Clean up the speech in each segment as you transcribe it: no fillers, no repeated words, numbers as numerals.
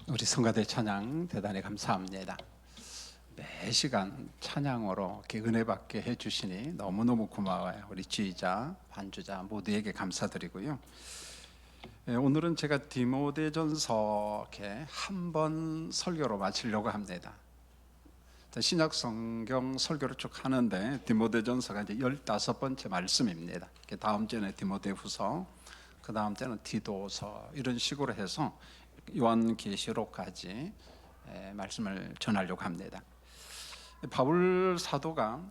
우리 성가대 찬양 대단히 감사합니다. 매 시간 찬양으로 이렇게 은혜 받게 해주시니 너무너무 고마워요. 우리 지휘자, 반주자 모두에게 감사드리고요. 오늘은 제가 디모데전서 한 번 설교로 마치려고 합니다. 신약 성경 설교를 쭉 하는데 디모데전서가 이제 15번째 말씀입니다. 다음 주에는 디모데후서, 그 다음 때는 디도서, 이런 식으로 해서 요한계시록까지 말씀을 전하려고 합니다. 바울 사도가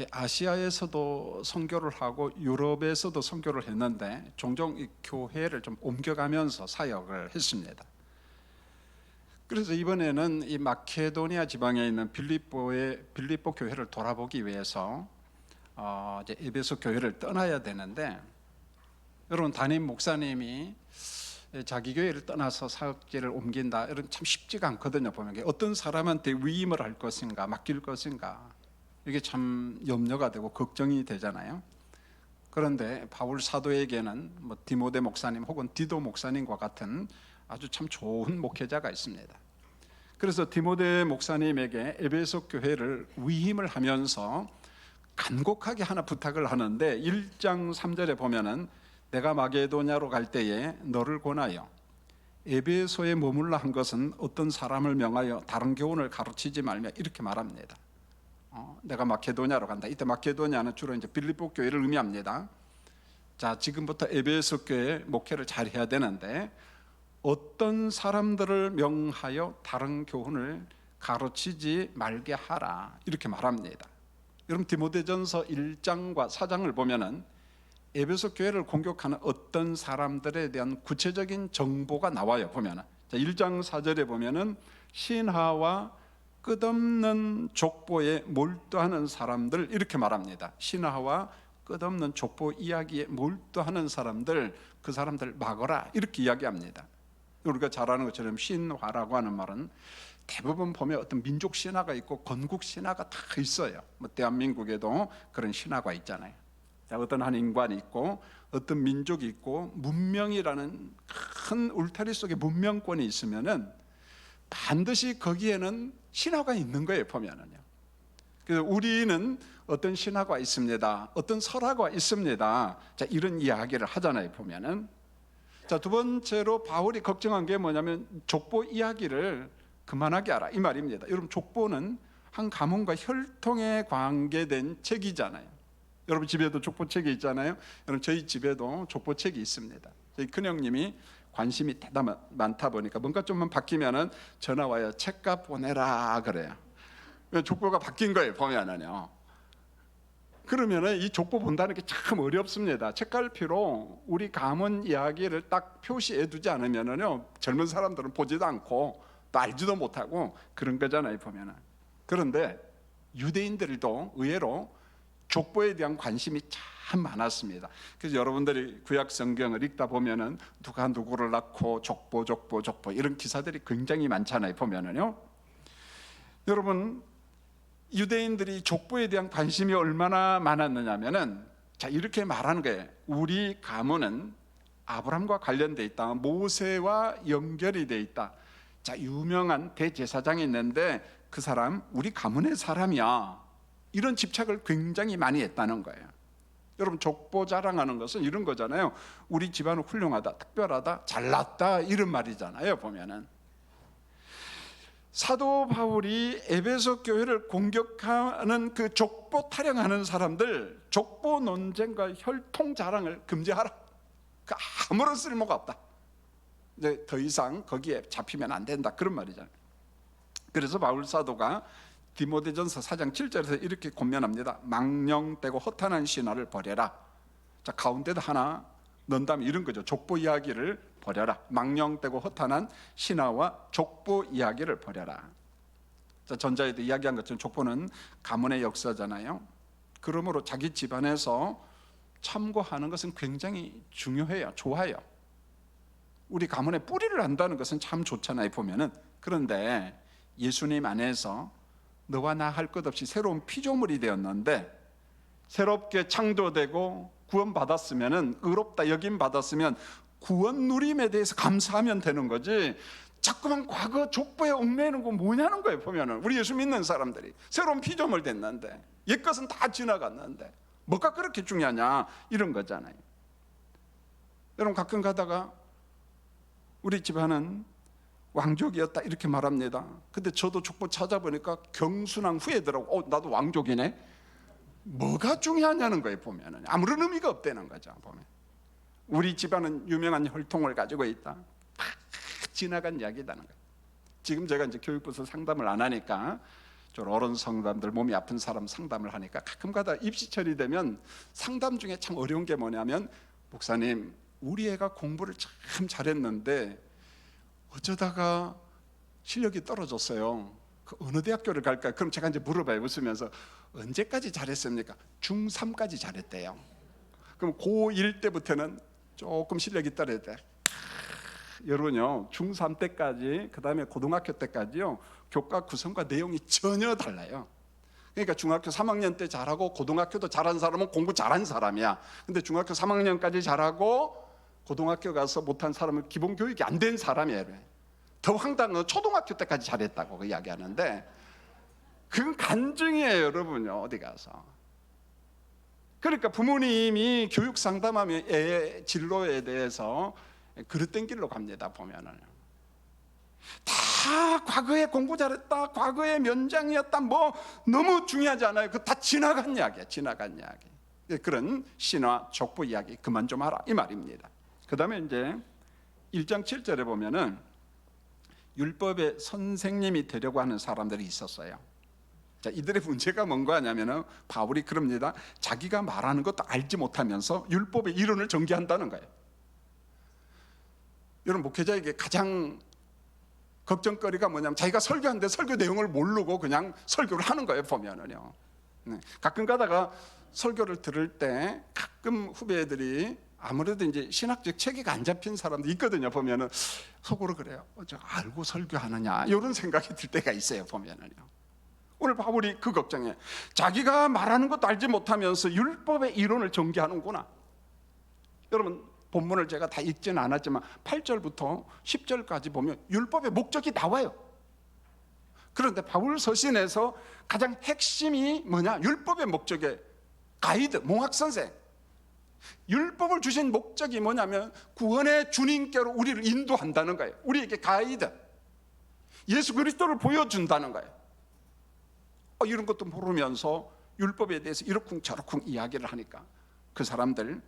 아시아에서도 선교를 하고 유럽에서도 선교를 했는데 종종 이 교회를 좀 옮겨가면서 사역을 했습니다. 그래서 이번에는 이 마케도니아 지방에 있는 빌립보 교회를 돌아보기 위해서 이제 에베소 교회를 떠나야 되는데, 여러분, 담임 목사님이 자기 교회를 떠나서 사역지를 옮긴다, 이런 참 쉽지가 않거든요. 보면 어떤 사람한테 위임을 할 것인가, 맡길 것인가, 이게 참 염려가 되고 걱정이 되잖아요. 그런데 바울 사도에게는 뭐 디모데 목사님 혹은 디도 목사님과 같은 아주 참 좋은 목회자가 있습니다. 그래서 디모데 목사님에게 에베소 교회를 위임을 하면서 간곡하게 하나 부탁을 하는데, 1장 3절에 보면은 내가 마게도냐로 갈 때에 너를 권하여 에베소에 머물라 한 것은 어떤 사람을 명하여 다른 교훈을 가르치지 말며, 이렇게 말합니다. 내가 마케도냐로 간다. 이때 마케도냐는 주로 이제 빌립보 교회를 의미합니다. 자, 지금부터 에베소 교회 목회를 잘 해야 되는데 어떤 사람들을 명하여 다른 교훈을 가르치지 말게 하라, 이렇게 말합니다. 여러분, 디모데전서 1장과 4장을 보면은 에베소 교회를 공격하는 어떤 사람들에 대한 구체적인 정보가 나와요. 보면은 1장 4절에 보면은 신하와 끝없는 족보에 몰두하는 사람들, 이렇게 말합니다. 신하와 끝없는 족보 이야기에 몰두하는 사람들, 그 사람들 막어라, 이렇게 이야기합니다. 우리가 잘 아는 것처럼 신화라고 하는 말은 대부분 보면 어떤 민족 신화가 있고 건국 신화가 다 있어요. 뭐 대한민국에도 그런 신화가 있잖아요. 어떤 한 인간이 있고 어떤 민족이 있고 문명이라는 큰 울타리 속에 문명권이 있으면은 반드시 거기에는 신화가 있는 거예요. 보면은요. 그래서 우리는 어떤 신화가 있습니다, 어떤 설화가 있습니다. 자, 이런 이야기를 하잖아요. 보면은. 자, 두 번째로 바울이 걱정한 게 뭐냐면 족보 이야기를 그만하게 하라, 이 말입니다. 여러분, 족보는 한 가문과 혈통에 관계된 책이잖아요. 여러분 집에도 족보책이 있잖아요. 여러분, 저희 집에도 족보책이 있습니다. 저희 큰형님이 관심이 대단히 많다 보니까 뭔가 좀만 바뀌면은 전화 와요. 책값 보내라 그래요. 족보가 바뀐 거예요. 보면은요. 그러면은 이 족보 본다는 게 참 어렵습니다. 책갈피로 우리 가문 이야기를 딱 표시해 두지 않으면은요, 젊은 사람들은 보지도 않고 또 알지도 못하고 그런 거잖아요. 보면은. 그런데 유대인들도 의외로 족보에 대한 관심이 참 많았습니다. 그래서 여러분들이 구약 성경을 읽다 보면은 누가 누구를 낳고 족보 이런 기사들이 굉장히 많잖아요. 보면은요. 여러분, 유대인들이 족보에 대한 관심이 얼마나 많았느냐면은, 자, 이렇게 말하는 거예요. 우리 가문은 아브라함과 관련돼 있다, 모세와 연결이 돼 있다. 자, 유명한 대제사장이 있는데 그 사람 우리 가문의 사람이야, 이런 집착을 굉장히 많이 했다는 거예요. 여러분, 족보 자랑하는 것은 이런 거잖아요. 우리 집안은 훌륭하다, 특별하다, 잘났다, 이런 말이잖아요. 보면은 사도 바울이 에베소 교회를 공격하는 그 족보 타령하는 사람들, 족보 논쟁과 혈통 자랑을 금지하라. 그 아무런 쓸모가 없다. 이제 더 이상 거기에 잡히면 안 된다, 그런 말이잖아요. 그래서 바울 사도가 디모데전서 4장 7절에서 이렇게 권면합니다. 망령되고 허탄한 신화를 버려라. 자, 가운데도 하나 넣는다면 이런 거죠. 족보 이야기를 버려라. 망령되고 허탄한 신화와 족보 이야기를 버려라. 자, 전자에도 이야기한 것처럼 족보는 가문의 역사잖아요. 그러므로 자기 집안에서 참고하는 것은 굉장히 중요해요. 좋아요. 우리 가문의 뿌리를 안다는 것은 참 좋잖아요. 보면은. 그런데 예수님 안에서 너와 나 할 것 없이 새로운 피조물이 되었는데, 새롭게 창조되고 구원받았으면은, 의롭다 여김 받았으면 구원 누림에 대해서 감사하면 되는 거지, 자꾸만 과거 족보에 얽매이는 거 뭐냐는 거예요. 보면은 우리 예수 믿는 사람들이 새로운 피조물 됐는데 옛 것은 다 지나갔는데 뭐가 그렇게 중요하냐 이런 거잖아요. 여러분 가끔 가다가 우리 집안은 왕족이었다 이렇게 말합니다. 근데 저도 족보 찾아보니까 경순왕 후예더라고. 나도 왕족이네. 뭐가 중요하냐는 거예요. 보면은 아무런 의미가 없다는 거죠. 보면 우리 집안은 유명한 혈통을 가지고 있다. 지나간 이야기다는 거예요. 지금 제가 이제 교육부서 상담을 안 하니까 좀 어른 상담들 몸이 아픈 사람 상담을 하니까 가끔가다 입시철이 되면 상담 중에 참 어려운 게 뭐냐면 목사님 우리 애가 공부를 참 잘했는데 어쩌다가 실력이 떨어졌어요. 그 어느 대학교를 갈까요? 그럼 제가 이제 물어봐요. 웃으면서 언제까지 잘했습니까? 중3까지 잘했대요. 그럼 고1 때부터는 조금 실력이 떨어졌대. 여러분요 중3 때까지 그 다음에 고등학교 때까지요 교과 구성과 내용이 전혀 달라요. 그러니까 중학교 3학년 때 잘하고 고등학교도 잘한 사람은 공부 잘한 사람이야. 근데 중학교 3학년까지 잘하고 고등학교 가서 못한 사람은 기본 교육이 안 된 사람이에요. 더 황당한 건 초등학교 때까지 잘했다고 이야기하는데 그건 간증이에요. 여러분요 어디 가서. 그러니까 부모님이 교육 상담하면 애 진로에 대해서 그릇된 길로 갑니다. 보면은 다 과거에 공부 잘했다, 과거에 면장이었다, 뭐 너무 중요하지 않아요. 그 다 지나간 이야기야, 지나간 이야기. 그런 신화 족보 이야기 그만 좀 하라 이 말입니다. 그 다음에 이제 1장 7절에 보면은 율법의 선생님이 되려고 하는 사람들이 있었어요. 자, 이들의 문제가 뭔가 하냐면은 바울이 그럽니다. 자기가 말하는 것도 알지 못하면서 율법의 이론을 전개한다는 거예요. 여러분 목회자에게 가장 걱정거리가 뭐냐면 자기가 설교하는데 설교 내용을 모르고 그냥 설교를 하는 거예요. 보면은요. 가끔 가다가 설교를 들을 때 가끔 후배들이 아무래도 이제 신학적 체계가 안 잡힌 사람도 있거든요. 보면은 속으로 그래요. 저 알고 설교하느냐 이런 생각이 들 때가 있어요. 보면은요. 오늘 바울이 그 걱정해. 자기가 말하는 것도 알지 못하면서 율법의 이론을 전개하는구나. 여러분 본문을 제가 다 읽지는 않았지만 8절부터 10절까지 보면 율법의 목적이 나와요. 그런데 바울 서신에서 가장 핵심이 뭐냐? 율법의 목적의 가이드, 몽학선생. 율법을 주신 목적이 뭐냐면 구원의 주님께로 우리를 인도한다는 거예요. 우리에게 가이드, 예수 그리스도를 보여준다는 거예요. 이런 것도 모르면서 율법에 대해서 이러쿵저러쿵 이야기를 하니까 그 사람들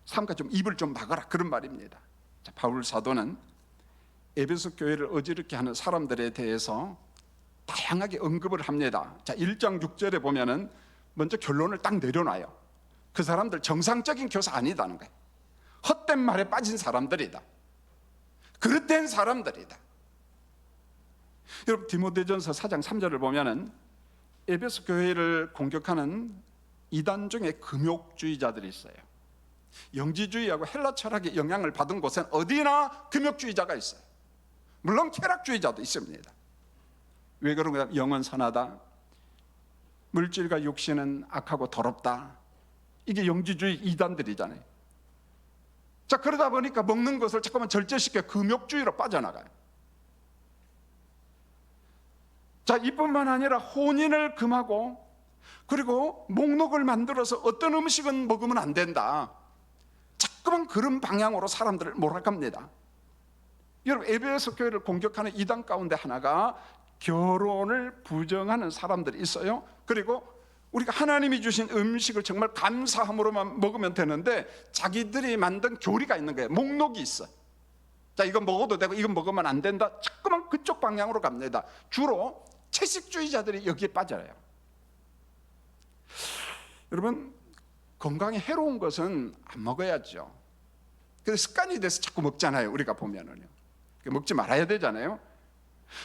삼가 좀 입을 좀 막아라 그런 말입니다. 자, 바울 사도는 에베소 교회를 어지럽게 하는 사람들에 대해서 다양하게 언급을 합니다. 자, 1장 6절에 보면은 먼저 결론을 딱 내려놔요. 그 사람들 정상적인 교사 아니다는 거예요. 헛된 말에 빠진 사람들이다. 그릇된 사람들이다. 여러분 디모데전서 4장 3절을 보면은 에베소 교회를 공격하는 이단 중에 금욕주의자들이 있어요. 영지주의하고 헬라 철학의 영향을 받은 곳엔 어디나 금욕주의자가 있어요. 물론 쾌락주의자도 있습니다. 왜 그런가? 영은 선하다, 물질과 육신은 악하고 더럽다. 이게 영지주의 이단들이잖아요. 자, 그러다 보니까 먹는 것을 자꾸만 절제시켜 금욕주의로 빠져나가요. 자, 이뿐만 아니라 혼인을 금하고 그리고 목록을 만들어서 어떤 음식은 먹으면 안 된다. 자꾸만 그런 방향으로 사람들을 몰아갑니다. 여러분 에베소 교회를 공격하는 이단 가운데 하나가 결혼을 부정하는 사람들이 있어요. 그리고 우리가 하나님이 주신 음식을 정말 감사함으로만 먹으면 되는데 자기들이 만든 교리가 있는 거예요. 목록이 있어. 자, 이건 먹어도 되고 이건 먹으면 안 된다. 자꾸만 그쪽 방향으로 갑니다. 주로 채식주의자들이 여기에 빠져요. 여러분 건강에 해로운 것은 안 먹어야죠. 그래서 습관이 돼서 자꾸 먹잖아요. 우리가 보면은요. 먹지 말아야 되잖아요.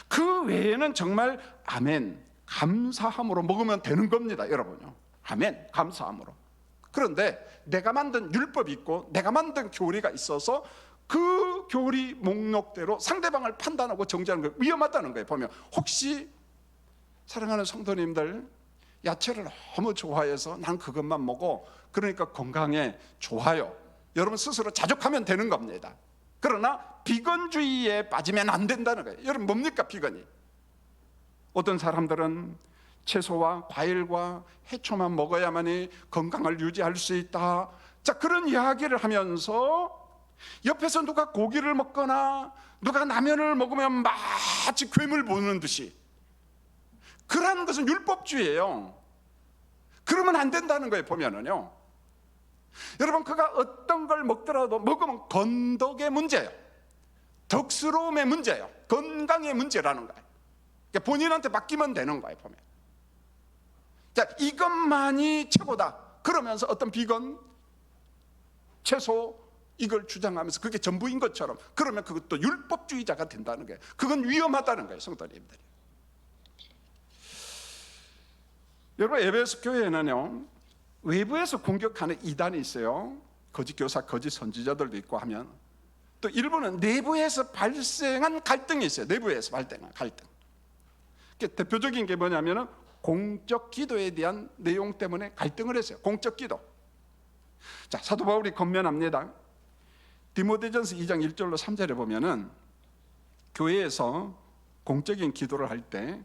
그 외에는 정말 아멘 감사함으로 먹으면 되는 겁니다. 여러분요. 아멘 감사함으로. 그런데 내가 만든 율법이 있고 내가 만든 교리가 있어서 그 교리 목록대로 상대방을 판단하고 정죄하는 거 위험하다는 거예요. 보면 혹시 사랑하는 성도님들 야채를 너무 좋아해서 난 그것만 먹어. 그러니까 건강에 좋아요. 여러분 스스로 자족하면 되는 겁니다. 그러나 비건주의에 빠지면 안 된다는 거예요. 여러분, 뭡니까 비건이? 어떤 사람들은 채소와 과일과 해초만 먹어야만이 건강을 유지할 수 있다. 자, 그런 이야기를 하면서 옆에서 누가 고기를 먹거나 누가 라면을 먹으면 마치 괴물 보는 듯이, 그러한 것은 율법주의예요. 그러면 안 된다는 거예요. 보면은요, 여러분, 그가 어떤 걸 먹더라도 먹으면 건덕의 문제예요. 덕스러움의 문제예요. 건강의 문제라는 거예요. 그러니까 본인한테 맡기면 되는 거예요. 보면, 자, 이것만이 최고다 그러면서 어떤 비건, 채소 이걸 주장하면서 그게 전부인 것처럼, 그러면 그것도 율법주의자가 된다는 거예요. 그건 위험하다는 거예요, 성도님들이. 여러분, 에베소 교회에는요, 외부에서 공격하는 이단이 있어요. 거짓 교사, 거짓 선지자들도 있고 하면, 또 일부는 내부에서 발생한 갈등이 있어요. 내부에서 발생한 갈등. 대표적인 게 뭐냐면은 공적 기도에 대한 내용 때문에 갈등을 했어요. 공적 기도. 자, 사도 바울이 권면합니다. 디모데전서 2장 1절로 3절에 보면은 교회에서 공적인 기도를 할 때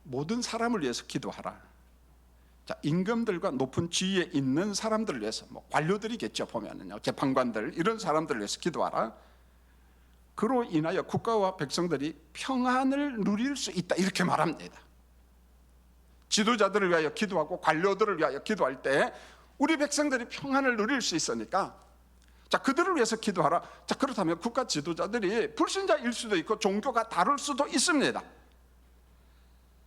모든 사람을 위해서 기도하라. 자, 임금들과 높은 지위에 있는 사람들을 위해서, 뭐 관료들이겠죠, 보면은요, 재판관들, 이런 사람들을 위해서 기도하라. 그로 인하여 국가와 백성들이 평안을 누릴 수 있다, 이렇게 말합니다. 지도자들을 위하여 기도하고 관료들을 위하여 기도할 때 우리 백성들이 평안을 누릴 수 있으니까, 자, 그들을 위해서 기도하라. 자, 그렇다면 국가 지도자들이 불신자일 수도 있고 종교가 다를 수도 있습니다.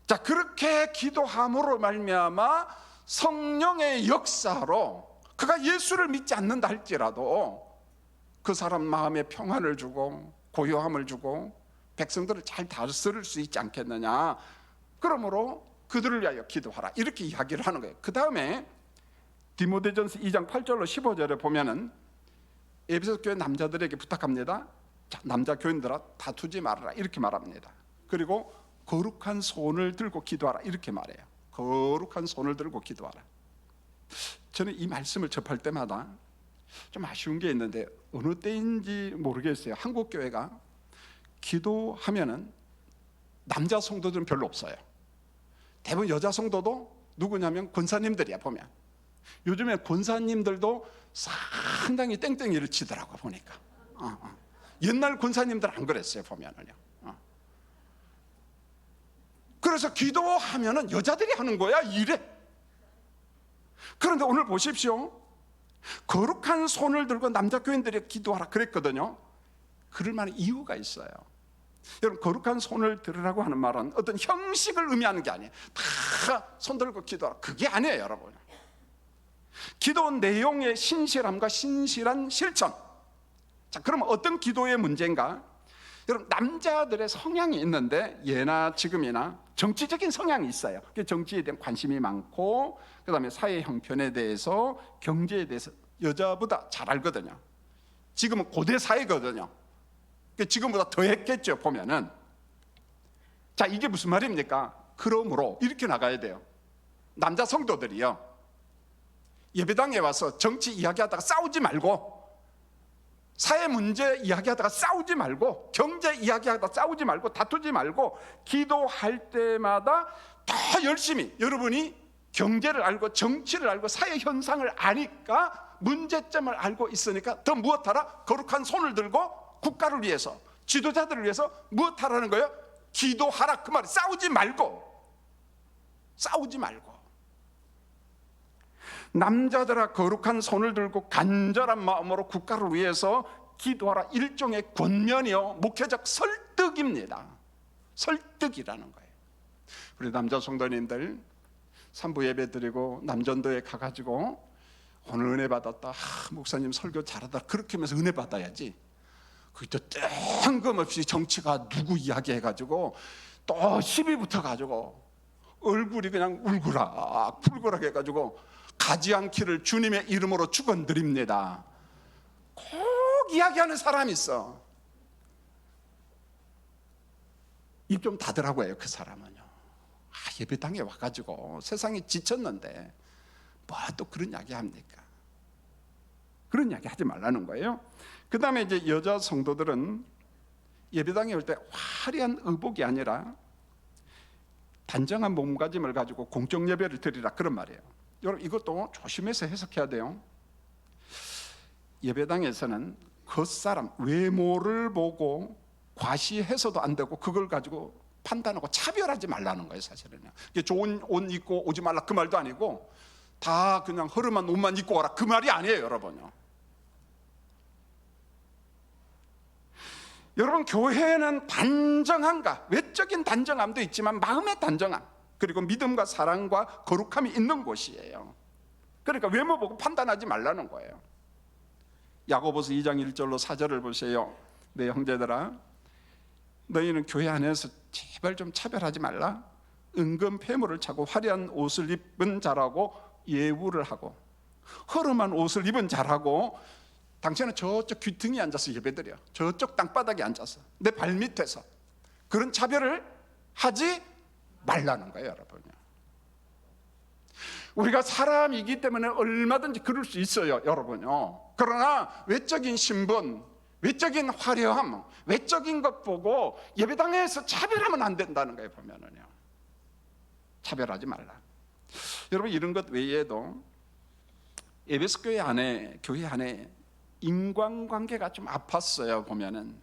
자, 그렇게 기도함으로 말미암아 성령의 역사로 그가 예수를 믿지 않는다 할지라도 그 사람 마음에 평안을 주고 고요함을 주고 백성들을 잘 다스릴 수 있지 않겠느냐. 그러므로 그들을 위하여 기도하라, 이렇게 이야기를 하는 거예요. 그 다음에 디모데전서 2장 8절로 15절에 보면은 에베소 교회 남자들에게 부탁합니다. 자, 남자 교인들아, 다투지 말아라, 이렇게 말합니다. 그리고 거룩한 손을 들고 기도하라, 이렇게 말해요. 거룩한 손을 들고 기도하라. 저는 이 말씀을 접할 때마다 좀 아쉬운 게 있는데, 어느 때인지 모르겠어요. 한국 교회가 기도하면은 남자 성도들은 별로 없어요. 대부분 여자 성도도 누구냐면 권사님들이야. 보면 요즘에 권사님들도 상당히 땡땡이를 치더라고 보니까. 옛날 권사님들 안 그랬어요, 보면은요. 그래서 기도하면은 여자들이 하는 거야, 이래. 그런데 오늘 보십시오. 거룩한 손을 들고 남자 교인들이 기도하라 그랬거든요. 그럴 만한 이유가 있어요. 여러분, 거룩한 손을 들으라고 하는 말은 어떤 형식을 의미하는 게 아니에요. 다 손 들고 기도하라, 그게 아니에요, 여러분. 기도 내용의 신실함과 신실한 실천. 자, 그러면 어떤 기도의 문제인가? 여러분, 남자들의 성향이 있는데, 예나 지금이나 정치적인 성향이 있어요. 정치에 대한 관심이 많고, 그 다음에 사회 형편에 대해서, 경제에 대해서 여자보다 잘 알거든요. 지금은 고대 사회거든요. 지금보다 더 했겠죠, 보면은. 자, 이게 무슨 말입니까? 그러므로 이렇게 나가야 돼요. 남자 성도들이요, 예배당에 와서 정치 이야기하다가 싸우지 말고, 사회 문제 이야기하다가 싸우지 말고, 경제 이야기하다가 싸우지 말고, 다투지 말고, 기도할 때마다 더 열심히, 여러분이 경제를 알고 정치를 알고 사회 현상을 아니까, 문제점을 알고 있으니까 더 무엇하라? 거룩한 손을 들고 국가를 위해서, 지도자들을 위해서 무엇하라는 거예요? 기도하라, 그 말이. 싸우지 말고, 싸우지 말고. 남자들아, 거룩한 손을 들고 간절한 마음으로 국가를 위해서 기도하라. 일종의 권면이요, 목회적 설득입니다. 설득이라는 거예요. 우리 남자 성도님들 산부 예배 드리고 남전도에 가가지고 오늘 은혜 받았다, 목사님 설교 잘하다, 그렇게 하면서 은혜 받아야지. 그때 뜬금없이 정치가 누구 이야기해가지고 또 시비 붙어가지고 얼굴이 그냥 울그락 푸르그락 해가지고 가지 않기를 주님의 이름으로 축원드립니다, 꼭 이야기하는 사람이 있어. 입 좀 닫으라고 해요, 그 사람은요. 예배당에 와가지고 세상이 지쳤는데 뭐 또 그런 이야기 합니까? 그런 이야기 하지 말라는 거예요. 그 다음에 이제 여자 성도들은 예배당에 올 때 화려한 의복이 아니라 단정한 몸가짐을 가지고 공적 예배를 드리라, 그런 말이에요. 여러분, 이것도 조심해서 해석해야 돼요. 예배당에서는 겉사람, 외모를 보고 과시해서도 안 되고 그걸 가지고 판단하고 차별하지 말라는 거예요, 사실은요. 좋은 옷 입고 오지 말라 그 말도 아니고 다 그냥 허름한 옷만 입고 와라 그 말이 아니에요, 여러분요. 여러분, 교회는 단정함과 외적인 단정함도 있지만 마음의 단정함, 그리고 믿음과 사랑과 거룩함이 있는 곳이에요. 그러니까 외모 보고 판단하지 말라는 거예요. 야고보서 2장 1절로 4절을 보세요. 내 형제들아, 너희는 교회 안에서 제발 좀 차별하지 말라. 은금 폐물을 차고 화려한 옷을 입은 자라고 예우를 하고, 허름한 옷을 입은 자라고 당신은 저쪽 귀퉁이에 앉아서 예배드려, 저쪽 땅바닥에 앉아서 내 발밑에서, 그런 차별을 하지 말라는 거예요, 여러분요. 우리가 사람이기 때문에 얼마든지 그럴 수 있어요, 여러분요. 그러나 외적인 신분, 외적인 화려함, 외적인 것 보고 예배당에서 차별하면 안 된다는 거예요, 보면은요. 차별하지 말라. 여러분, 이런 것 외에도 에베소 교회 안에 인간관계가 좀 아팠어요, 보면은.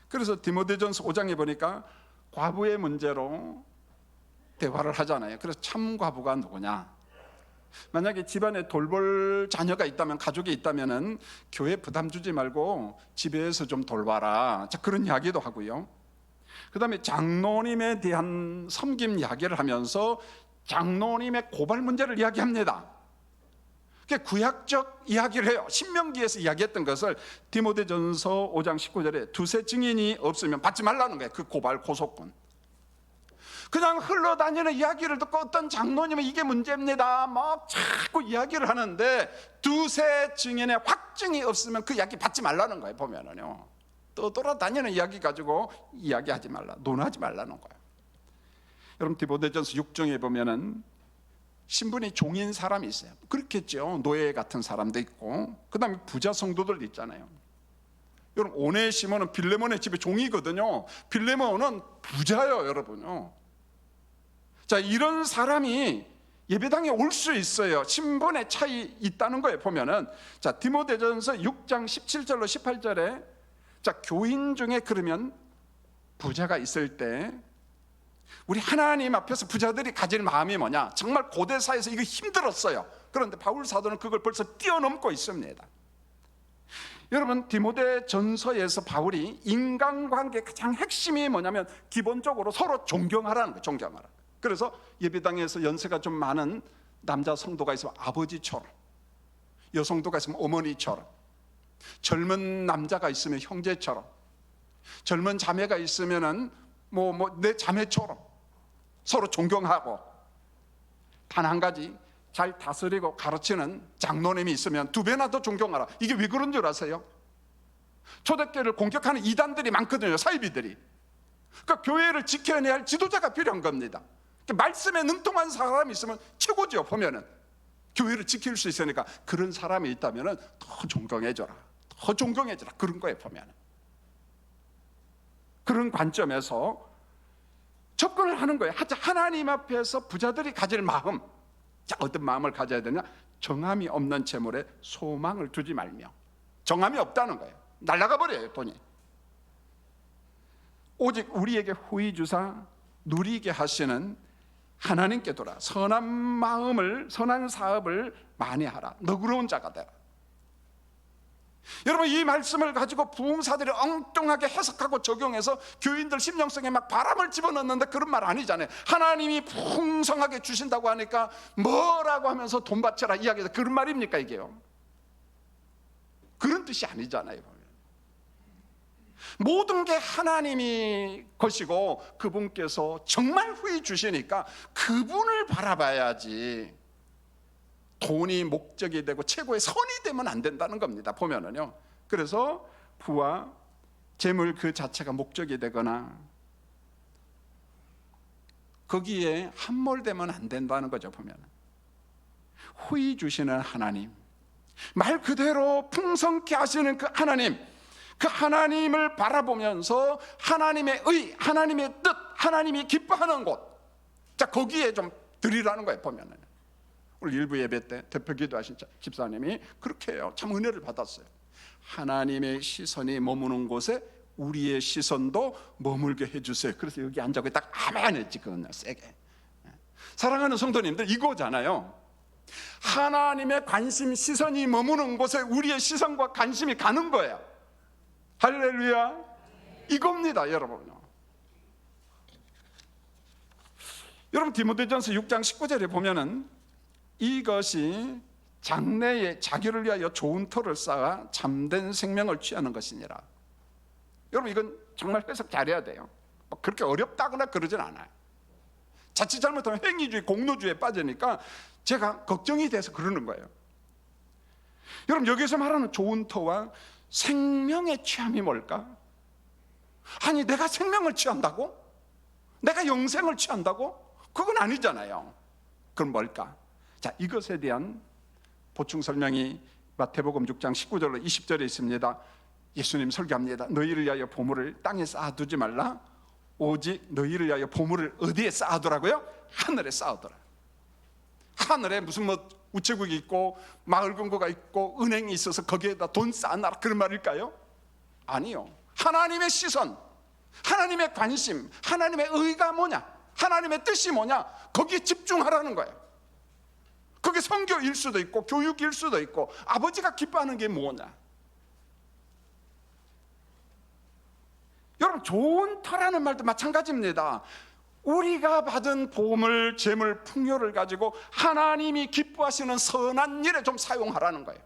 그래서 디모데전서 5장에 보니까 과부의 문제로 대화를 하잖아요. 그래서 참 과부가 누구냐? 만약에 집안에 돌볼 자녀가 있다면, 가족이 있다면은 교회 부담 주지 말고 집에서 좀 돌봐라, 자, 그런 이야기도 하고요. 그 다음에 장로님에 대한 섬김 이야기를 하면서 장로님의 고발 문제를 이야기합니다. 구약적 이야기를 해요. 신명기에서 이야기했던 것을 디모데전서 5장 19절에 두세 증인이 없으면 받지 말라는 거예요, 그 고발 고소권. 그냥 흘러다니는 이야기를 듣고 어떤 장로님은 이게 문제입니다 막 자꾸 이야기를 하는데 두세 증인의 확증이 없으면 그 이야기 받지 말라는 거예요, 보면은요. 떠돌아다니는 이야기 가지고 이야기하지 말라, 논하지 말라는 거예요. 여러분, 디모데전서 6장에 보면은 신분이 종인 사람이 있어요. 그렇겠죠. 노예 같은 사람도 있고, 그 다음에 부자 성도들도 있잖아요. 여러분, 오네시모는 빌레몬의 집에 종이거든요. 빌레몬은 부자예요, 여러분요. 자, 이런 사람이 예배당에 올 수 있어요. 신분의 차이 있다는 거예요, 보면은. 자, 디모데전서 6장 17절로 18절에 자, 교인 중에 그러면 부자가 있을 때 우리 하나님 앞에서 부자들이 가질 마음이 뭐냐? 정말 고대사에서 이거 힘들었어요. 그런데 바울 사도는 그걸 벌써 뛰어넘고 있습니다. 여러분, 디모데 전서에서 바울이 인간관계 가장 핵심이 뭐냐면 기본적으로 서로 존경하라는 거예요, 존경하라. 그래서 예배당에서 연세가 좀 많은 남자 성도가 있으면 아버지처럼, 여성도가 있으면 어머니처럼, 젊은 남자가 있으면 형제처럼, 젊은 자매가 있으면은 내 자매처럼 서로 존경하고, 단 한 가지, 잘 다스리고 가르치는 장로님이 있으면 두 배나 더 존경하라. 이게 왜 그런 줄 아세요? 초대교회를 공격하는 이단들이 많거든요, 사이비들이. 그러니까 교회를 지켜내야 할 지도자가 필요한 겁니다. 말씀에 능통한 사람이 있으면 최고죠, 보면은. 교회를 지킬 수 있으니까 그런 사람이 있다면 더 존경해줘라, 더 존경해줘라, 그런 거예요, 보면은. 그런 관점에서 접근을 하는 거예요. 하나님 앞에서 부자들이 가질 마음, 자, 어떤 마음을 가져야 되냐? 정함이 없는 재물에 소망을 두지 말며. 정함이 없다는 거예요. 날아가 버려요, 돈이. 오직 우리에게 후히 주사 누리게 하시는 하나님께 돌아 선한 마음을, 선한 사업을 많이 하라. 너그러운 자가 되라. 여러분, 이 말씀을 가지고 부흥사들이 엉뚱하게 해석하고 적용해서 교인들 심령속에 막 바람을 집어넣는데 그런 말 아니잖아요. 하나님이 풍성하게 주신다고 하니까 뭐라고 하면서 돈 바쳐라 이야기해서 그런 말입니까, 이게요? 그런 뜻이 아니잖아요. 모든 게 하나님이 것이고 그분께서 정말 후히 주시니까 그분을 바라봐야지 돈이 목적이 되고 최고의 선이 되면 안 된다는 겁니다, 보면은요. 그래서 부와 재물 그 자체가 목적이 되거나 거기에 함몰되면 안 된다는 거죠, 보면은. 후히 주시는 하나님, 말 그대로 풍성케 하시는 그 하나님, 그 하나님을 바라보면서 하나님의 의, 하나님의 뜻, 하나님이 기뻐하는 곳, 자 거기에 좀 드리라는 거예요. 보면은 오늘 일부 예배 때 대표 기도하신 집사님이 그렇게 해요. 참 은혜를 받았어요. 하나님의 시선이 머무는 곳에 우리의 시선도 머물게 해주세요. 그래서 여기 앉아서 딱 아멘 했지. 그건 세게. 사랑하는 성도님들, 이거잖아요. 하나님의 관심, 시선이 머무는 곳에 우리의 시선과 관심이 가는 거예요. 할렐루야. 이겁니다, 여러분. 여러분 디모데전서 6장 19절에 보면은 이것이 장래에 자기를 위하여 좋은 터를 쌓아 참된 생명을 취하는 것이니라. 여러분 이건 정말 해석 잘해야 돼요. 그렇게 어렵다거나 그러진 않아요. 자칫 잘못하면 행위주의, 공로주의에 빠지니까 제가 걱정이 돼서 그러는 거예요. 여러분 여기서 말하는 좋은 터와 생명의 취함이 뭘까? 아니 내가 생명을 취한다고? 내가 영생을 취한다고? 그건 아니잖아요. 그럼 뭘까? 자, 이것에 대한 보충 설명이 마태복음 6장 19절로 20절에 있습니다. 예수님 설교합니다. 너희를 위하여 보물을 땅에 쌓아두지 말라. 오직 너희를 위하여 보물을 어디에 쌓아두라고요? 하늘에 쌓아두라. 하늘에 무슨 뭐 우체국이 있고 마을 금고가 있고 은행이 있어서 거기에다 돈 쌓아놔라 그런 말일까요? 아니요. 하나님의 시선, 하나님의 관심, 하나님의 의가 뭐냐, 하나님의 뜻이 뭐냐, 거기에 집중하라는 거예요. 그게 선교일 수도 있고 교육일 수도 있고 아버지가 기뻐하는 게 뭐냐. 여러분 좋은 터라는 말도 마찬가지입니다. 우리가 받은 보물, 재물, 풍요를 가지고 하나님이 기뻐하시는 선한 일에 좀 사용하라는 거예요.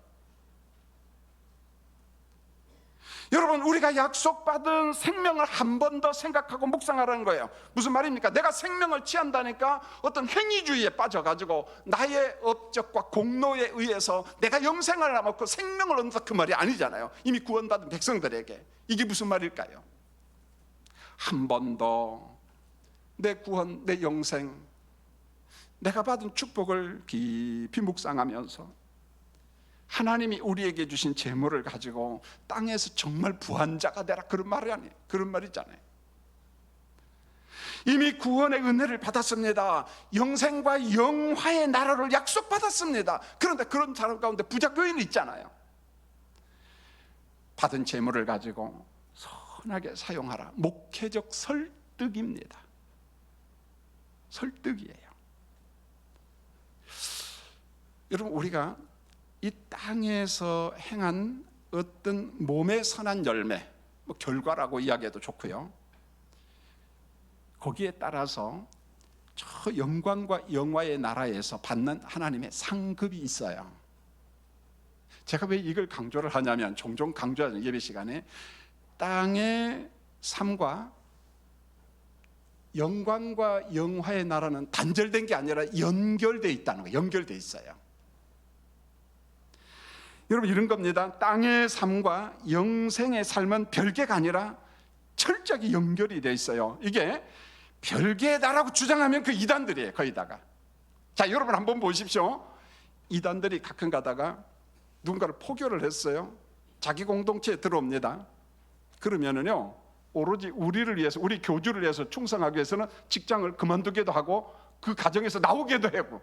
여러분 우리가 약속받은 생명을 한 번 더 생각하고 묵상하라는 거예요. 무슨 말입니까? 내가 생명을 취한다니까 어떤 행위주의에 빠져가지고 나의 업적과 공로에 의해서 내가 영생을 남았고 생명을 얻는다 그 말이 아니잖아요. 이미 구원받은 백성들에게 이게 무슨 말일까요? 한 번 더 내 구원, 내 영생, 내가 받은 축복을 깊이 묵상하면서 하나님이 우리에게 주신 재물을 가지고 땅에서 정말 부한자가 되라 그런 말이 아니에요. 그런 말이잖아요. 이미 구원의 은혜를 받았습니다. 영생과 영화의 나라를 약속받았습니다. 그런데 그런 사람 가운데 부작용이 있잖아요. 받은 재물을 가지고 선하게 사용하라. 목회적 설득입니다. 설득이에요. 여러분 우리가 이 땅에서 행한 어떤 몸의 선한 열매, 뭐 결과라고 이야기해도 좋고요. 거기에 따라서 저 영광과 영화의 나라에서 받는 하나님의 상급이 있어요. 제가 왜 이걸 강조를 하냐면 종종 강조하는 예배 시간에 땅의 삶과 영광과 영화의 나라는 단절된 게 아니라 연결되어 있다는 거예요. 연결되어 있어요. 여러분 이런 겁니다. 땅의 삶과 영생의 삶은 별개가 아니라 철저하게 연결이 되어 있어요. 이게 별개다라고 주장하면 그 이단들이에요. 거기다가 자 여러분 한번 보십시오. 이단들이 가끔 가다가 누군가를 포교를 했어요. 자기 공동체에 들어옵니다. 그러면은요 오로지 우리를 위해서, 우리 교주를 위해서 충성하기 위해서는 직장을 그만두기도 하고 그 가정에서 나오기도 하고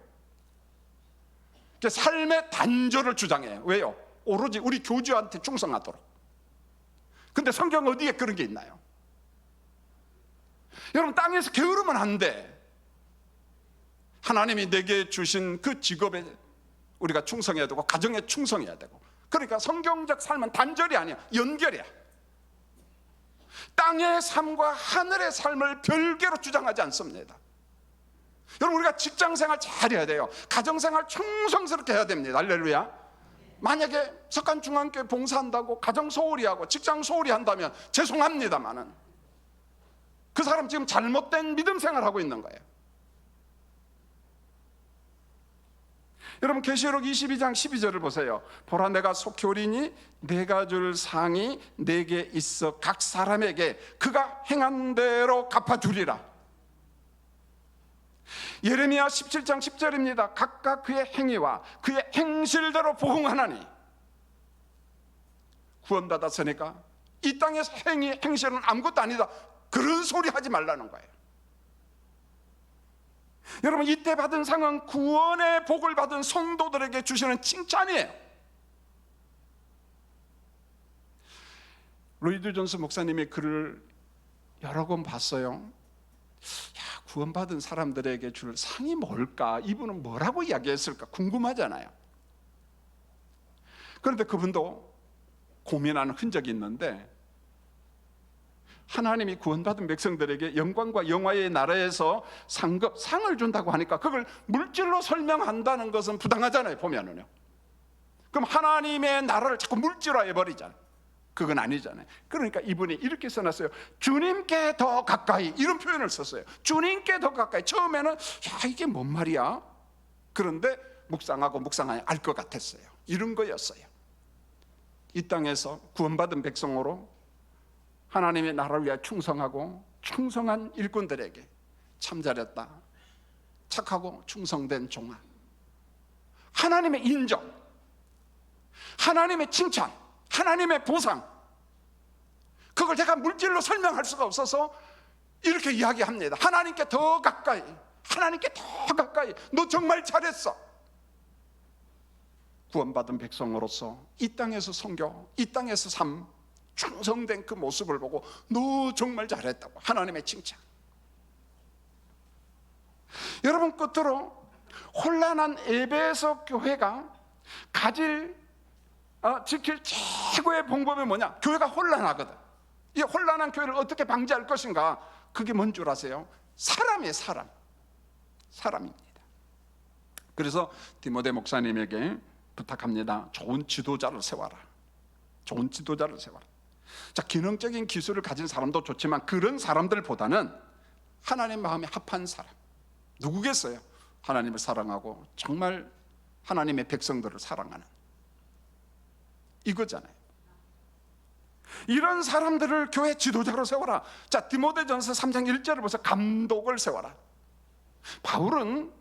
삶의 단절을 주장해요. 왜요? 오로지 우리 교주한테 충성하도록. 근데 성경 어디에 그런 게 있나요? 여러분 땅에서 게으르면 안 돼. 하나님이 내게 주신 그 직업에 우리가 충성해야 되고 가정에 충성해야 되고. 그러니까 성경적 삶은 단절이 아니야, 연결이야. 땅의 삶과 하늘의 삶을 별개로 주장하지 않습니다. 여러분 우리가 직장생활 잘해야 돼요. 가정생활 충성스럽게 해야 됩니다. 할렐루야. 만약에 석간중앙교회 봉사한다고 가정 소홀히 하고 직장 소홀히 한다면 죄송합니다만은 그 사람 지금 잘못된 믿음 생활하고 있는 거예요. 여러분 계시록 22장 12절을 보세요. 보라 내가 속히 오리니 내가 줄 상이 내게 있어 각 사람에게 그가 행한 대로 갚아주리라. 예레미야 17장 10절입니다. 각각 그의 행위와 그의 행실대로 보응하나니. 구원받았으니까 이 땅에서 행실은 아무것도 아니다, 그런 소리 하지 말라는 거예요. 여러분, 이때 받은 상은 구원의 복을 받은 성도들에게 주시는 칭찬이에요. 로이드 존스 목사님의 글을 여러 번 봤어요. 구원받은 사람들에게 줄 상이 뭘까? 이분은 뭐라고 이야기했을까? 궁금하잖아요. 그런데 그분도 고민하는 흔적이 있는데, 하나님이 구원받은 백성들에게 영광과 영화의 나라에서 상을 준다고 하니까 그걸 물질로 설명한다는 것은 부당하잖아요, 보면은요. 그럼 하나님의 나라를 자꾸 물질화해버리잖아요. 그건 아니잖아요. 그러니까 이분이 이렇게 써놨어요. 주님께 더 가까이, 이런 표현을 썼어요. 주님께 더 가까이. 처음에는 이게 뭔 말이야? 그런데 묵상하고 묵상하니 알 것 같았어요. 이런 거였어요. 이 땅에서 구원받은 백성으로 하나님의 나라를 위해 충성하고 충성한 일꾼들에게 참 잘했다, 착하고 충성된 종아, 하나님의 인정, 하나님의 칭찬, 하나님의 보상, 그걸 제가 물질로 설명할 수가 없어서 이렇게 이야기합니다. 하나님께 더 가까이, 하나님께 더 가까이. 너 정말 잘했어. 구원받은 백성으로서 이 땅에서 선교, 이 땅에서 삶, 충성된 그 모습을 보고 너 정말 잘했다고 하나님의 칭찬. 여러분, 끝으로 혼란한 에베소 교회가 지킬 최고의 방법이 뭐냐? 교회가 혼란하거든. 이 혼란한 교회를 어떻게 방지할 것인가? 그게 뭔 줄 아세요? 사람이에요. 사람입니다. 그래서 디모데 목사님에게 부탁합니다. 좋은 지도자를 세워라. 좋은 지도자를 세워라. 자, 기능적인 기술을 가진 사람도 좋지만 그런 사람들보다는 하나님 마음에 합한 사람, 누구겠어요? 하나님을 사랑하고 정말 하나님의 백성들을 사랑하는, 이거잖아요. 이런 사람들을 교회 지도자로 세워라. 자, 디모데전서 3장 1절을 보세요. 감독을 세워라. 바울은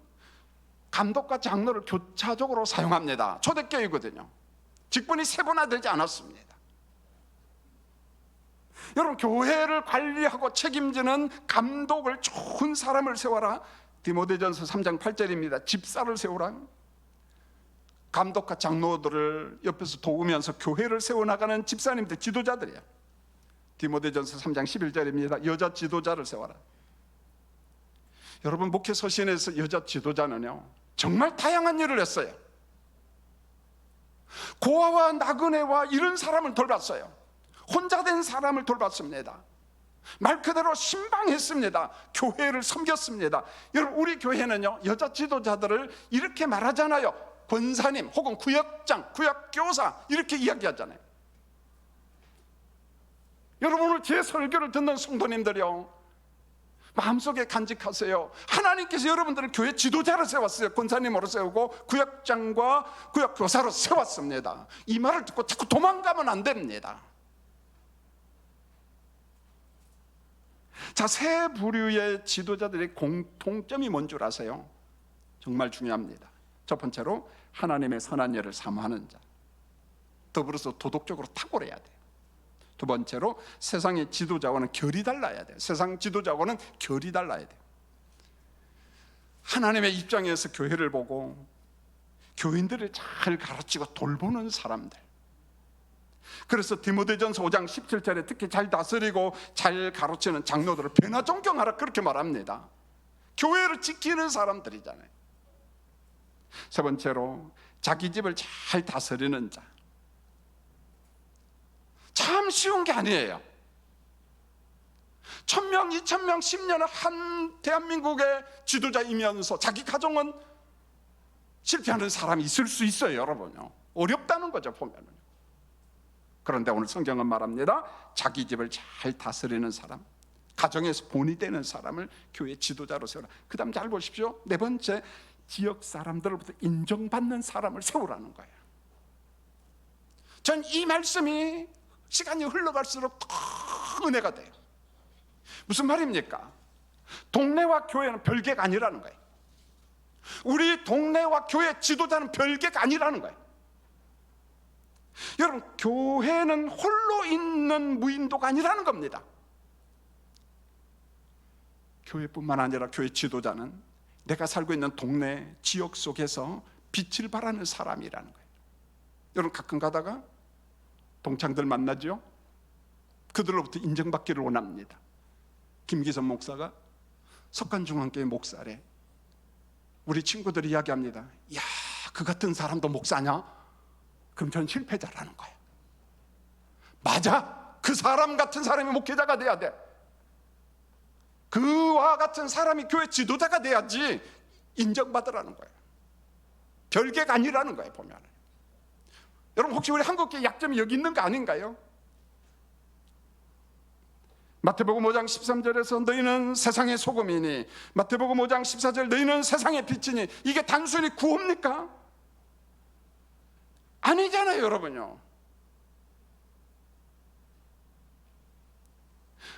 감독과 장로를 교차적으로 사용합니다. 초대교회거든요. 직분이 세분화되지 않았습니다. 여러분, 교회를 관리하고 책임지는 감독을, 좋은 사람을 세워라. 디모데전서 3장 8절입니다. 집사를 세우라. 감독과 장로들을 옆에서 도우면서 교회를 세워나가는 집사님들, 지도자들이야. 디모데전서 3장 11절입니다. 여자 지도자를 세워라. 여러분, 목회 서신에서 여자 지도자는요, 정말 다양한 일을 했어요. 고아와 나그네와 이런 사람을 돌봤어요. 혼자 된 사람을 돌봤습니다. 말 그대로 신방했습니다. 교회를 섬겼습니다. 여러분, 우리 교회는요, 여자 지도자들을 이렇게 말하잖아요. 권사님 혹은 구역장, 구역교사, 이렇게 이야기하잖아요. 여러분, 오늘 제 설교를 듣는 성도님들이요, 마음속에 간직하세요. 하나님께서 여러분들을 교회 지도자로 세웠어요. 권사님으로 세우고 구역장과 구역교사로 세웠습니다. 이 말을 듣고 자꾸 도망가면 안 됩니다. 자, 세 부류의 지도자들의 공통점이 뭔 줄 아세요? 정말 중요합니다. 첫 번째로 하나님의 선한 일을 사모하는 자, 더불어서 도덕적으로 탁월해야 돼요. 두 번째로 세상의 지도자와는 결이 달라야 돼요. 세상 지도자와는 결이 달라야 돼요. 하나님의 입장에서 교회를 보고 교인들을 잘 가르치고 돌보는 사람들. 그래서 디모데전서 5장 17절에 특히 잘 다스리고 잘 가르치는 장로들을 배나 존경하라, 그렇게 말합니다. 교회를 지키는 사람들이잖아요. 세 번째로 자기 집을 잘 다스리는 자. 참 쉬운 게 아니에요. 1000명, 2000명, 10년을 한 대한민국의 지도자이면서 자기 가정은 실패하는 사람이 있을 수 있어요. 여러분요, 어렵다는 거죠, 보면은. 그런데 오늘 성경은 말합니다. 자기 집을 잘 다스리는 사람, 가정에서 본이 되는 사람을 교회 지도자로 세우라. 그 다음 잘 보십시오. 네 번째, 지역 사람들로부터 인정받는 사람을 세우라는 거예요. 전 이 말씀이 시간이 흘러갈수록 더 은혜가 돼요. 무슨 말입니까? 동네와 교회는 별개가 아니라는 거예요. 우리 동네와 교회 지도자는 별개가 아니라는 거예요. 여러분, 교회는 홀로 있는 무인도가 아니라는 겁니다. 교회뿐만 아니라 교회 지도자는 내가 살고 있는 동네, 지역 속에서 빛을 발하는 사람이라는 거예요. 여러분, 가끔 가다가 동창들 만나죠? 그들로부터 인정받기를 원합니다. 김기선 목사가 석관중앙교회 목사래. 우리 친구들이 이야기합니다. 야, 그 같은 사람도 목사냐? 그럼 전 실패자라는 거예요. 맞아, 그 사람 같은 사람이 목회자가 돼야 돼. 그와 같은 사람이 교회 지도자가 돼야지 인정받으라는 거예요. 별개가 아니라는 거예요. 보면 여러분, 혹시 우리 한국교회 약점이 여기 있는 거 아닌가요? 마태복음 5장 13절에서 너희는 세상의 소금이니, 마태복음 5장 14절 너희는 세상의 빛이니, 이게 단순히 구호입니까? 아니잖아요, 여러분요.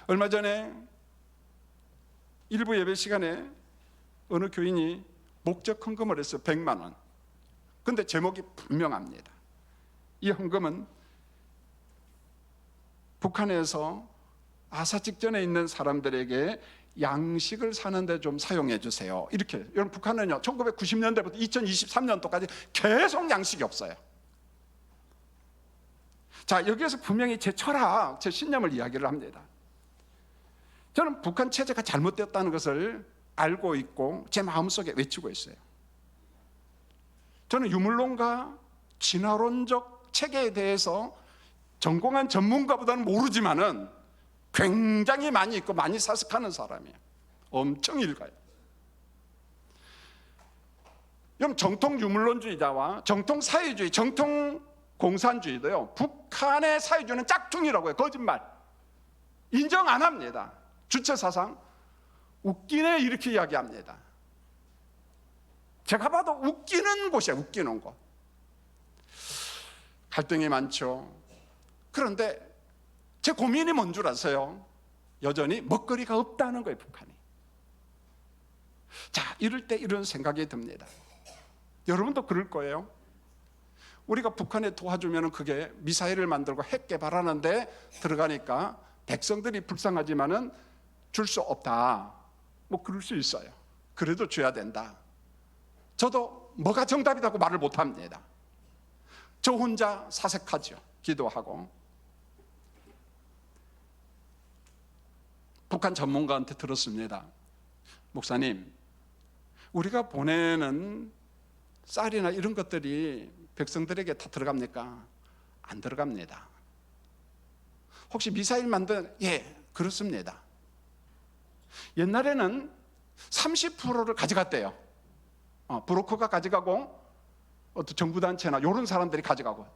얼마 전에 일부 예배 시간에 어느 교인이 목적 헌금을 했어요. 100만 원. 근데 제목이 분명합니다. 이 헌금은 북한에서 아사 직전에 있는 사람들에게 양식을 사는데 좀 사용해 주세요. 이렇게. 여러분, 북한은요 1990년대부터 2023년도까지 계속 양식이 없어요. 자, 여기에서 분명히 제 철학, 제 신념을 이야기를 합니다. 저는 북한 체제가 잘못되었다는 것을 알고 있고 제 마음속에 외치고 있어요. 저는 유물론과 진화론적 체계에 대해서 전공한 전문가보다는 모르지만은 굉장히 많이 있고 많이 사색하는 사람이에요. 엄청 읽어요. 여러분, 정통 유물론주의자와 정통 사회주의, 정통 공산주의도요, 북한의 사회주의는 짝퉁이라고 해요. 거짓말. 인정 안 합니다. 주체사상 웃기네 이렇게 이야기합니다. 제가 봐도 웃기는 곳이에요. 웃기는 곳. 갈등이 많죠. 그런데 제 고민이 뭔 줄 아세요? 여전히 먹거리가 없다는 거예요, 북한이. 자, 이럴 때 이런 생각이 듭니다. 여러분도 그럴 거예요. 우리가 북한에 도와주면 그게 미사일을 만들고 핵 개발하는데 들어가니까 백성들이 불쌍하지만은 줄 수 없다. 뭐 그럴 수 있어요. 그래도 줘야 된다. 저도 뭐가 정답이라고 말을 못 합니다. 저 혼자 사색하죠. 기도하고. 북한 전문가한테 들었습니다. 목사님, 우리가 보내는 쌀이나 이런 것들이 백성들에게 다 들어갑니까? 안 들어갑니다. 혹시 미사일 만든? 예, 그렇습니다. 옛날에는 30%를 가져갔대요. 브로커가 가져가고 어떤 정부단체나 이런 사람들이 가져가고,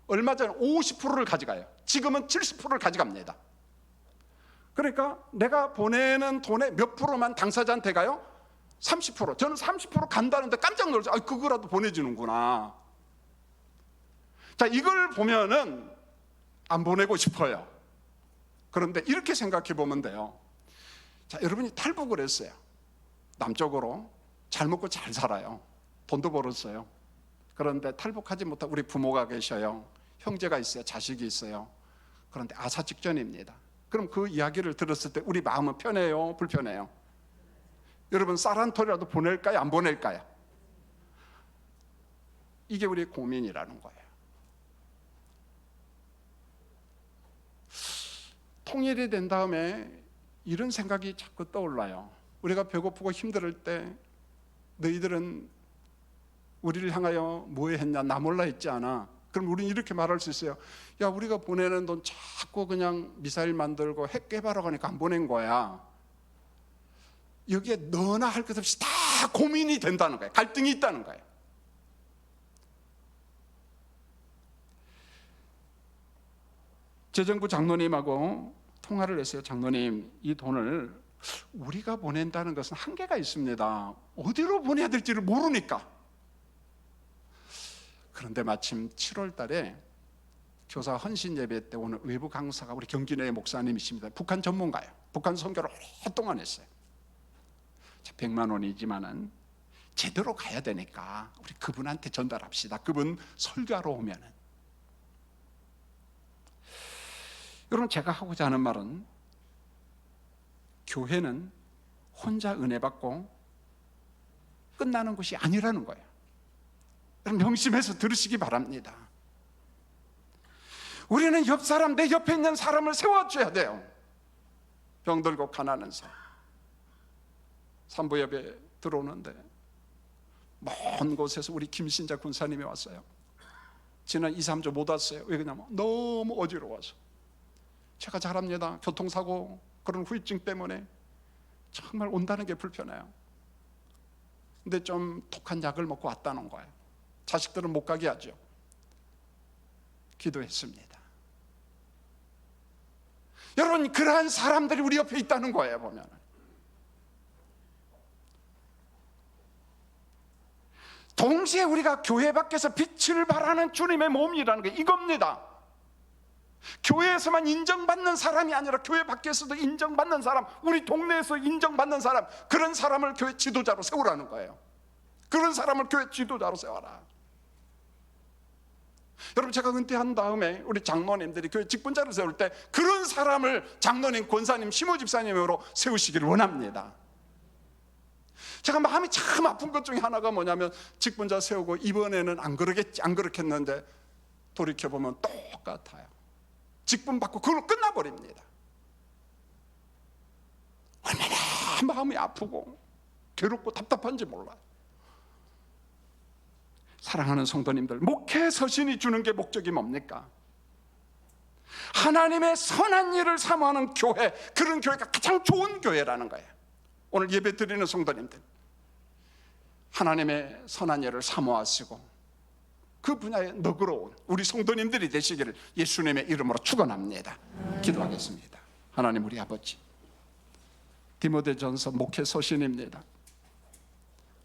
얼마 전에 50%를 가져가요. 지금은 70%를 가져갑니다. 그러니까 내가 보내는 돈의 몇 프로만 당사자한테 가요? 30%. 저는 30% 간다는데 깜짝 놀랐어요. 그거라도 보내주는구나. 자, 이걸 보면은 안 보내고 싶어요. 그런데 이렇게 생각해 보면 돼요. 자, 여러분이 탈북을 했어요. 남쪽으로. 잘 먹고 잘 살아요. 돈도 벌었어요. 그런데 탈북하지 못한 우리 부모가 계셔요. 형제가 있어요. 자식이 있어요. 그런데 아사 직전입니다. 그럼 그 이야기를 들었을 때 우리 마음은 편해요? 불편해요? 여러분, 쌀 한 톨이라도 보낼까요? 안 보낼까요? 이게 우리의 고민이라는 거예요. 통일이 된 다음에 이런 생각이 자꾸 떠올라요. 우리가 배고프고 힘들 때 너희들은 우리를 향하여 뭐 했냐? 나 몰라 했지 않아? 그럼 우리는 이렇게 말할 수 있어요. 야, 우리가 보내는 돈 자꾸 그냥 미사일 만들고 핵 개발하고 하니까 안 보낸 거야. 여기에 너나 할 것 없이 다 고민이 된다는 거예요. 갈등이 있다는 거예요. 재정부 장로님하고 통화를 했어요. 장로님, 이 돈을 우리가 보낸다는 것은 한계가 있습니다. 어디로 보내야 될지를 모르니까. 그런데 마침 7월 달에 교사 헌신 예배 때 오는 외부 강사가 우리 경기내 목사님이십니다. 북한 전문가예요. 북한 선교를 오랫동안 했어요. 100만 원이지만은 제대로 가야 되니까 우리 그분한테 전달합시다. 그분 설교하러 오면은. 여러분, 제가 하고자 하는 말은 교회는 혼자 은혜 받고 끝나는 것이 아니라는 거예요. 여러분, 명심해서 들으시기 바랍니다. 우리는 옆 사람, 내 옆에 있는 사람을 세워줘야 돼요. 병들고 가난한 사람, 산부예배 들어오는데 먼 곳에서 우리 김신자 군사님이 왔어요. 지난 2, 3주 못 왔어요. 왜 그러냐면 너무 어지러워서. 제가 잘합니다. 교통사고 그런 후유증 때문에 정말 온다는 게 불편해요. 근데 좀 독한 약을 먹고 왔다는 거예요. 자식들은 못 가게 하죠. 기도했습니다. 여러분, 그러한 사람들이 우리 옆에 있다는 거예요. 보면 동시에 우리가 교회 밖에서 빛을 발하는 주님의 몸이라는 게 이겁니다. 교회에서만 인정받는 사람이 아니라 교회 밖에서도 인정받는 사람, 우리 동네에서 인정받는 사람, 그런 사람을 교회 지도자로 세우라는 거예요. 그런 사람을 교회 지도자로 세워라. 여러분, 제가 은퇴한 다음에 우리 장로님들이 교회 직분자를 세울 때 그런 사람을 장로님, 권사님, 시모집사님으로 세우시기를 원합니다. 제가 마음이 참 아픈 것 중에 하나가 뭐냐면, 직분자 세우고 이번에는 안 그렇겠는데 돌이켜보면 똑같아요. 직분 받고 그걸로 끝나버립니다. 얼마나 마음이 아프고 괴롭고 답답한지 몰라요. 사랑하는 성도님들, 목회 서신이 주는 게 목적이 뭡니까? 하나님의 선한 일을 사모하는 교회, 그런 교회가 가장 좋은 교회라는 거예요. 오늘 예배 드리는 성도님들, 하나님의 선한 일을 사모하시고 그 분야에 너그러운 우리 성도님들이 되시기를 예수님의 이름으로 축원합니다. 기도하겠습니다. 하나님, 우리 아버지, 디모데전서 목회 서신입니다.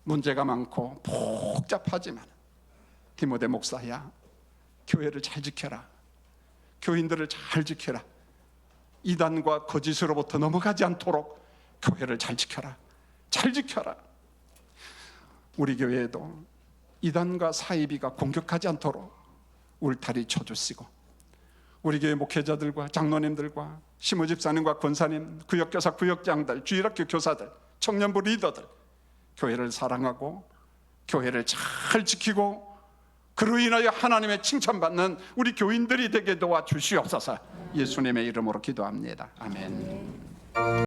문제가 많고 복잡하지만 디모데 목사야, 교회를 잘 지켜라. 교인들을 잘 지켜라. 이단과 거짓으로부터 넘어가지 않도록 교회를 잘 지켜라. 잘 지켜라. 우리 교회에도 이단과 사이비가 공격하지 않도록 울타리 쳐주시고, 우리 교회 목회자들과 장로님들과 시무집사님과 권사님, 구역교사, 구역장들, 주일학교 교사들, 청년부 리더들, 교회를 사랑하고 교회를 잘 지키고 그로 인하여 하나님의 칭찬받는 우리 교인들이 되게 도와주시옵소서. 예수님의 이름으로 기도합니다. 아멘.